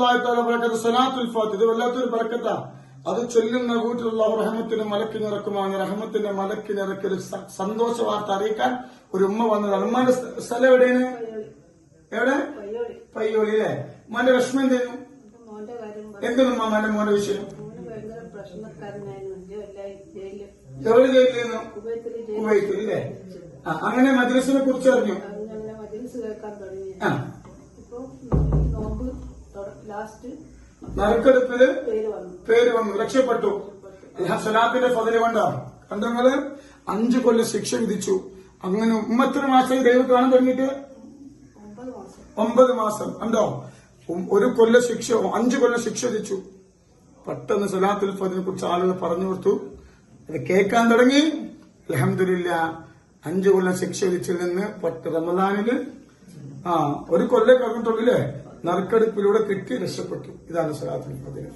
വറഹ്മത്തുള്ളാഹി തആല ബറകാതുഹു. സലാത്തുൽ ഫാത്തിഹ ഇത് വല്ലാത്തൊരു ബറക്കത്താ. അത് ചൊല്ലുന്ന വീട്ടിൽ അല്ലാഹു റഹ്മത്തിന്റെ മലക്കിനിറക്കുമാണ്. റഹ്മത്തിന്റെ മലക്കിനിറക്കൽ സന്തോഷ വാർത്ത അറിയിക്കാൻ ഒരു ഉമ്മ വന്നതാണ്. ഉമ്മാന്റെ സ്ഥലം എവിടെയാണ്? എവിടെ? പയ്യോളി അല്ലേ? ഉമ്മാന്റെ വിഷമം എന്തേനു? എന്തെങ്കിലും ഉമ്മാന്റെ മോന്റെ വിഷയം? എവിടെ ജയിലിരുന്നു? കുവൈത്തിൽ അല്ലേ? അങ്ങനെ മജ്‌ലിസിനെ കുറിച്ച് അറിഞ്ഞു. നറുക്കെടുപ്പില് പേര് വന്നു, രക്ഷപ്പെട്ടു. സലാത്തിന്റെ ഫضല് കൊണ്ടാ. കണ്ടങ്ങള് 5 കൊല്ലം ശിക്ഷ വിധിച്ചു. അങ്ങനെ ഉമ്മത്തിന് മാസം ദൈവം കാണാൻ തുടങ്ങിയിട്ട് 9 മാസം കണ്ടോ. 1 കൊല്ലം ശിക്ഷ, 5 കൊല്ലം ശിക്ഷ വിധിച്ചു. പെട്ടെന്ന് സലാത്തുൽ ഫضലിനെ കുറിച്ച് ആളുകൾ പറഞ്ഞു കൊടുത്തു. അത് കേൾക്കാൻ തുടങ്ങി. അൽഹംദുലില്ലാഹ് 5 കൊല്ലം ശിക്ഷ വിധിച്ചതിൽ നിന്ന് റമദാനില് 1 കൊല്ലം കഴിഞ്ഞിട്ടുള്ളില്ലേ നറുക്കെടുപ്പിലൂടെ കിട്ടി രക്ഷപ്പെട്ടു. ഇതാണ് സലാത്തുൽ ഫضല്.